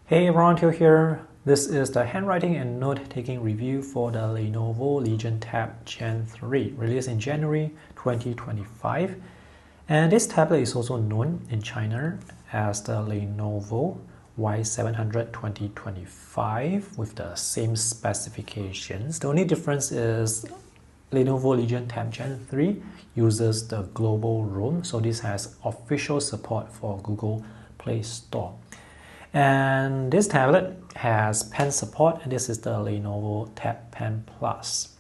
Hey everyone, Till here. This is the handwriting and note-taking review for the Lenovo Legion Tab Gen 3, released in January 2025. And this tablet is also known in China as the Lenovo Y700 2025 with the same specifications. The only difference is Lenovo Legion Tab Gen 3 uses the global ROM, so this has official support for Google Play Store. And this tablet has pen support, and this is the Lenovo Tab Pen Plus.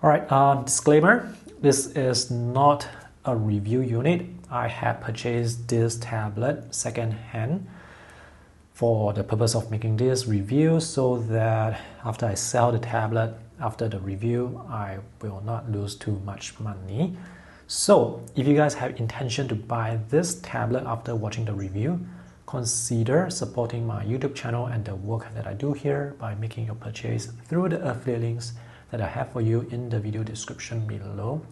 Alright, disclaimer, this is not a review unit. I have purchased this tablet second-hand for the purpose of making this review so that after I sell the tablet, after the review, I will not lose too much money. So if you guys have intention to buy this tablet after watching the review, consider supporting my YouTube channel and the work that I do here by making your purchase through the affiliate links that I have for you in the video description below.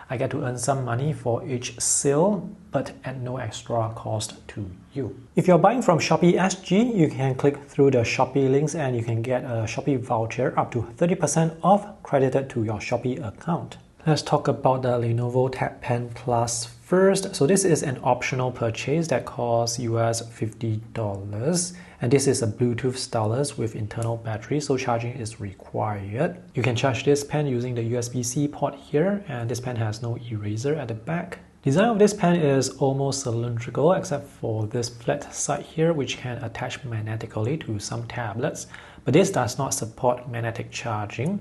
I get to earn some money for each sale, but at no extra cost to you. If you're buying from Shopee SG, you can click through the Shopee links and you can get a Shopee voucher up to 30% off credited to your Shopee account. Let's talk about the Lenovo Tab Pen Plus first. So this is an optional purchase that costs US $50, and this is a Bluetooth stylus with internal battery, so charging is required. You can charge this pen using the USB-C port here, and this pen has no eraser at the back. Design of this pen is almost cylindrical except for this flat side here, which can attach magnetically to some tablets, but this does not support magnetic charging.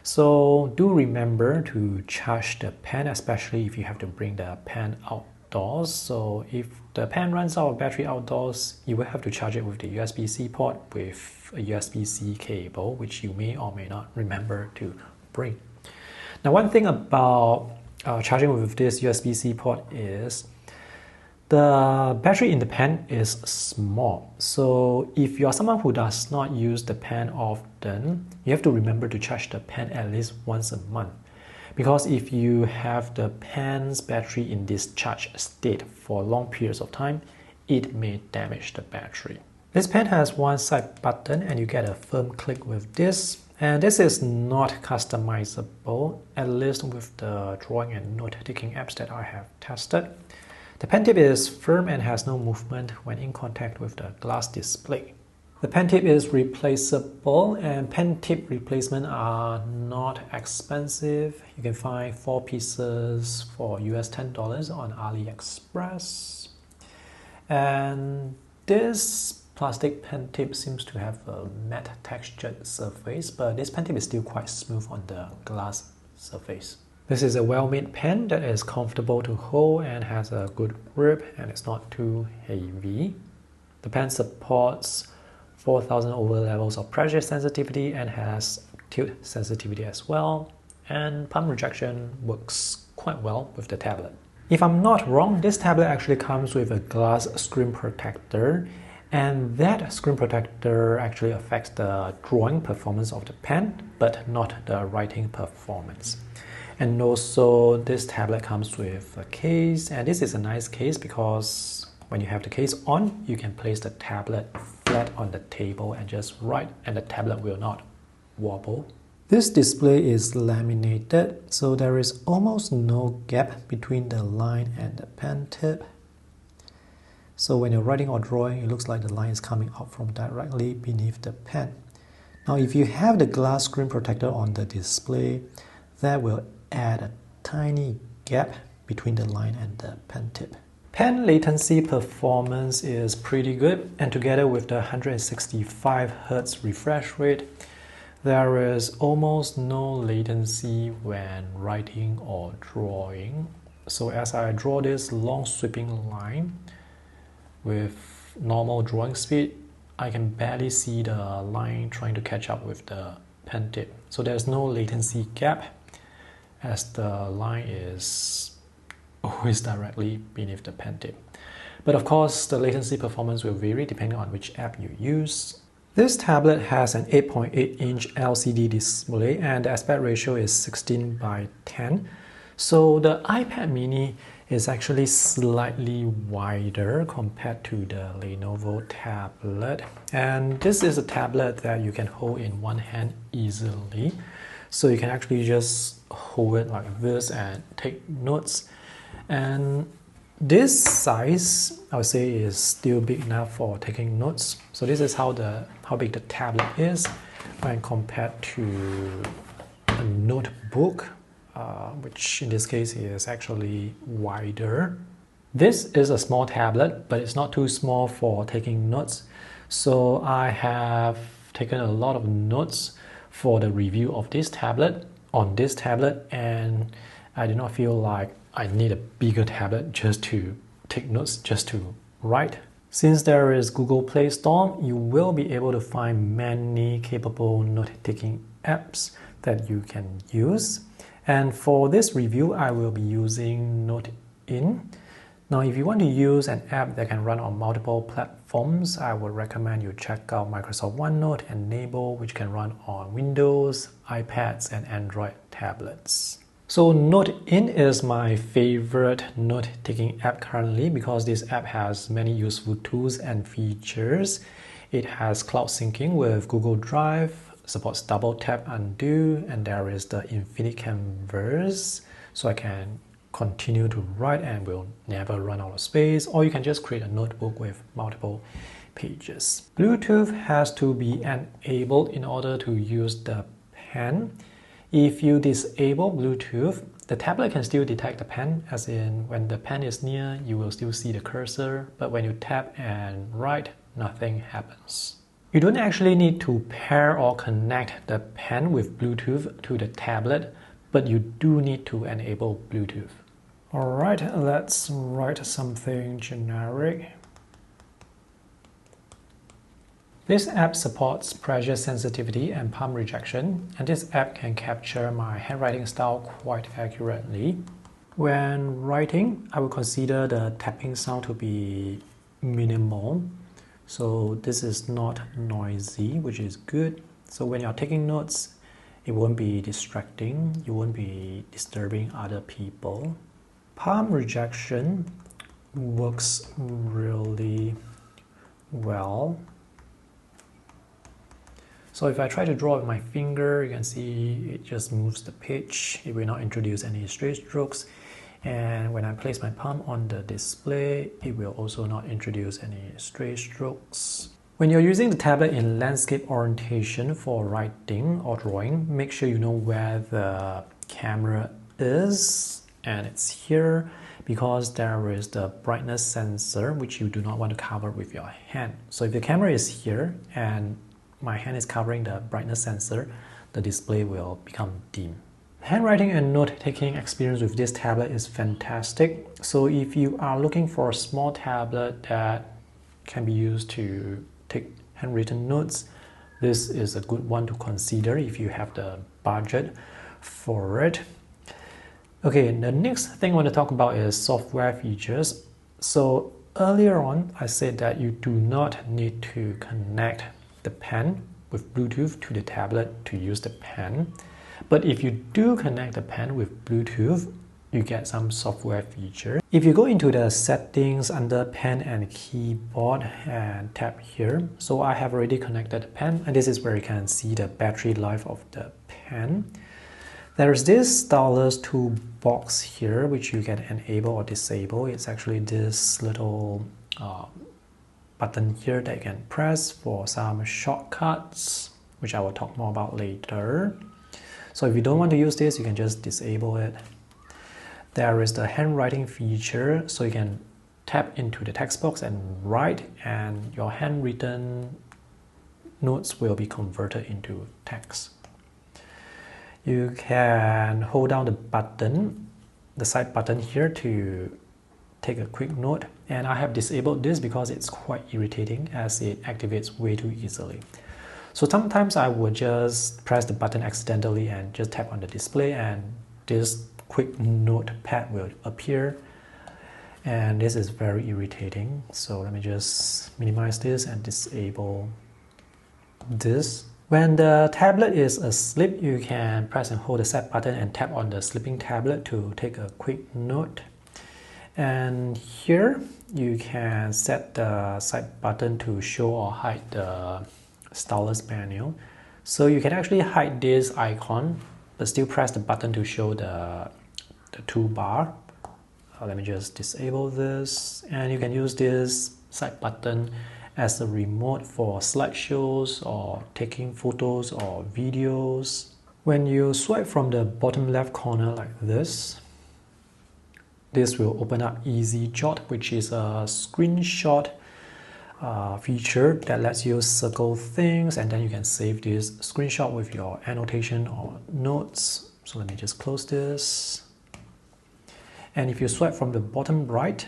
So do remember to charge the pen, especially if you have to bring the pen outdoors. So if the pen runs out of battery outdoors, you will have to charge it with the USB-C port with a USB-C cable, which you may or may not remember to bring. Now, one thing about charging with this USB-C port is the battery in the pen is small. So if you are someone who does not use the pen often, you have to remember to charge the pen at least once a month. Because if you have the pen's battery in discharge state for long periods of time, it may damage the battery. This pen has one side button and you get a firm click with this. And this is not customizable, at least with the drawing and note-taking apps that I have tested. The pen tip is firm and has no movement when in contact with the glass display. The pen tip is replaceable, and pen tip replacements are not expensive. You can find 4 pieces for US $10 on AliExpress. And this plastic pen tip seems to have a matte textured surface, but this pen tip is still quite smooth on the glass surface. This is a well-made pen that is comfortable to hold and has a good grip, and it's not too heavy. The pen supports 4000 over levels of pressure sensitivity and has tilt sensitivity as well, and palm rejection works quite well with the tablet. If I'm not wrong, this tablet actually comes with a glass screen protector, and that screen protector actually affects the drawing performance of the pen, but not the writing performance. And also this tablet comes with a case, and this is a nice case because when you have the case on, you can place the tablet flat on the table and just write, and the tablet will not wobble. This display is laminated, so there is almost no gap between the line and the pen tip. So when you're writing or drawing, it looks like the line is coming out from directly beneath the pen. Now if you have the glass screen protector on the display, that will add a tiny gap between the line and the pen tip. Pen latency performance is pretty good, and together with the 165 Hz refresh rate, there is almost no latency when writing or drawing. So as I draw this long sweeping line with normal drawing speed, I can barely see the line trying to catch up with the pen tip. So there's no latency gap, as the line is always directly beneath the pen tip. But of course, the latency performance will vary depending on which app you use. This tablet has an 8.8-inch LCD display, and the aspect ratio is 16:10. So the iPad mini is actually slightly wider compared to the Lenovo tablet. And this is a tablet that you can hold in one hand easily. So you can actually just hold it like this and take notes. And this size, I would say, is still big enough for taking notes. So this is how big the tablet is when compared to a notebook, which in this case is actually wider. This is a small tablet, but it's not too small for taking notes. So I have taken a lot of notes for the review of this tablet on this tablet, and I do not feel like I need a bigger tablet just to take notes, just to write. Since there is Google Play Store, you will be able to find many capable note-taking apps that you can use. And for this review, I will be using NoteIn. Now, if you want to use an app that can run on multiple platforms, I would recommend you check out Microsoft OneNote Enable, which can run on Windows, iPads, and Android tablets. So NoteIn is my favorite note-taking app currently because this app has many useful tools and features. It has cloud syncing with Google Drive, supports double tap undo, and there is the infinite canvas, so I can continue to write and will never run out of space, or you can just create a notebook with multiple pages. Bluetooth has to be enabled in order to use the pen. If you disable Bluetooth, the tablet can still detect the pen, as in when the pen is near, you will still see the cursor, but when you tap and write, nothing happens. You don't actually need to pair or connect the pen with Bluetooth to the tablet, but you do need to enable Bluetooth. Alright, let's write something generic. This app supports pressure sensitivity and palm rejection, and this app can capture my handwriting style quite accurately. When writing, I will consider the tapping sound to be minimal. So this is not noisy, which is good. So when you're taking notes, it won't be distracting, you won't be disturbing other people. Palm rejection works really well. So if I try to draw with my finger, you can see it just moves the page. It will not introduce any straight strokes. And when I place my palm on the display, it will also not introduce any straight strokes. When you're using the tablet in landscape orientation for writing or drawing, make sure you know where the camera is, and it's here because there is the brightness sensor which you do not want to cover with your hand. So if the camera is here and my hand is covering the brightness sensor, the display will become dim. Handwriting and note-taking experience with this tablet is fantastic. So if you are looking for a small tablet that can be used to take handwritten notes, this is a good one to consider if you have the budget for it. Okay, the next thing I want to talk about is software features. So earlier on, I said that you do not need to connect the pen with Bluetooth to the tablet to use the pen. But if you do connect the pen with Bluetooth, you get some software feature. If you go into the settings under pen and keyboard and tap here, so I have already connected the pen, and this is where you can see the battery life of the pen. There is this stylus toolbox here, which you can enable or disable. It's actually this little button here that you can press for some shortcuts, which I will talk more about later. So if you don't want to use this, you can just disable it. There is the handwriting feature, so you can tap into the text box and write, and your handwritten notes will be converted into text. You can hold down the button, the side button here, to take a quick note, and I have disabled this because it's quite irritating as it activates way too easily. So sometimes I would just press the button accidentally and just tap on the display, and this quick notepad will appear, and this is very irritating. So let me just minimize this and disable this. When the tablet is asleep, you can press and hold the set button and tap on the sleeping tablet to take a quick note. And here you can set the side button to show or hide the stylus menu. So you can actually hide this icon, but still press the button to show the toolbar. Let me just disable this, and you can use this side button as a remote for slideshows or taking photos or videos. When you swipe from the bottom left corner like this will open up Easy Jot, which is a screenshot feature that lets you circle things, and then you can save this screenshot with your annotation or notes. So let me just close this. And if you swipe from the bottom right,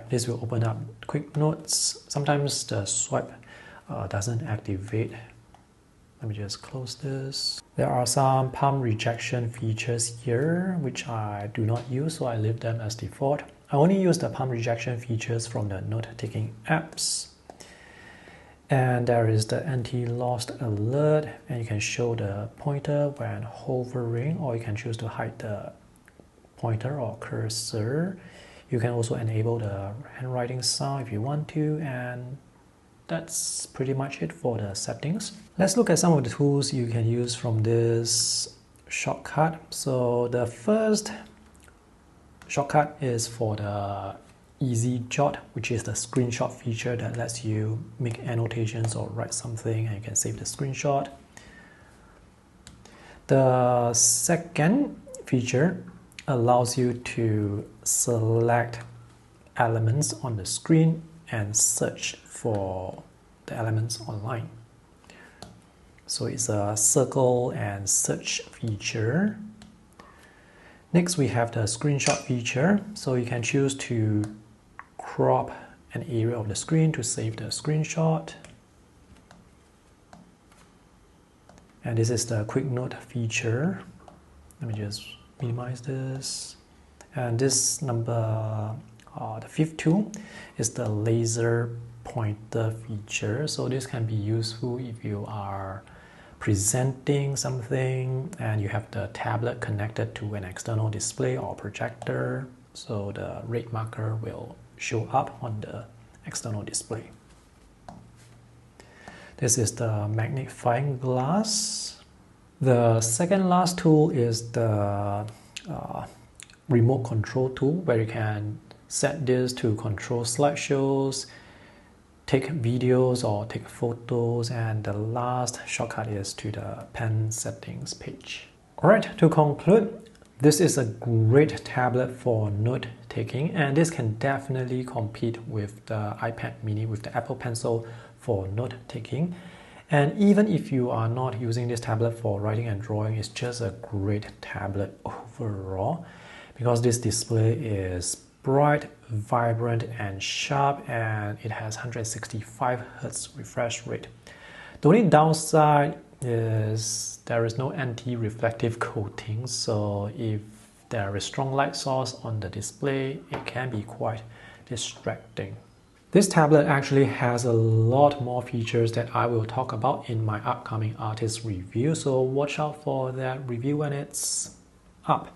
this will open up quick notes. Sometimes the swipe doesn't activate. Let me just close this. There are some palm rejection features here, which I do not use, so I leave them as default. I only use the palm rejection features from the note-taking apps. And there is the anti-lost alert, and you can show the pointer when hovering, or you can choose to hide the pointer or cursor. You can also enable the handwriting sound if you want to, and that's pretty much it for the settings. Let's look at some of the tools you can use from this shortcut. So the first shortcut is for the Easy Jot, which is the screenshot feature that lets you make annotations or write something and you can save the screenshot. The second feature allows you to select elements on the screen and search for the elements online. So it's a circle and search feature. Next, we have the screenshot feature. So you can choose to crop an area of the screen to save the screenshot. And this is the quick note feature. Let me just minimize this. And this number, the fifth tool, is the laser pointer feature. So this can be useful if you are presenting something and you have the tablet connected to an external display or projector. So the red marker will show up on the external display. This is the magnifying glass. The second last tool is the remote control tool, where you can set this to control slideshows, take videos or take photos, and the last shortcut is to the pen settings page. Alright, to conclude, this is a great tablet for note-taking, and this can definitely compete with the iPad mini, with the Apple Pencil for note-taking. And even if you are not using this tablet for writing and drawing, it's just a great tablet overall, because this display is bright, vibrant, and sharp, and it has 165 Hz refresh rate. The only downside is there is no anti-reflective coating, so if there is strong light source on the display, it can be quite distracting. This tablet actually has a lot more features that I will talk about in my upcoming artist review, so watch out for that review when it's up.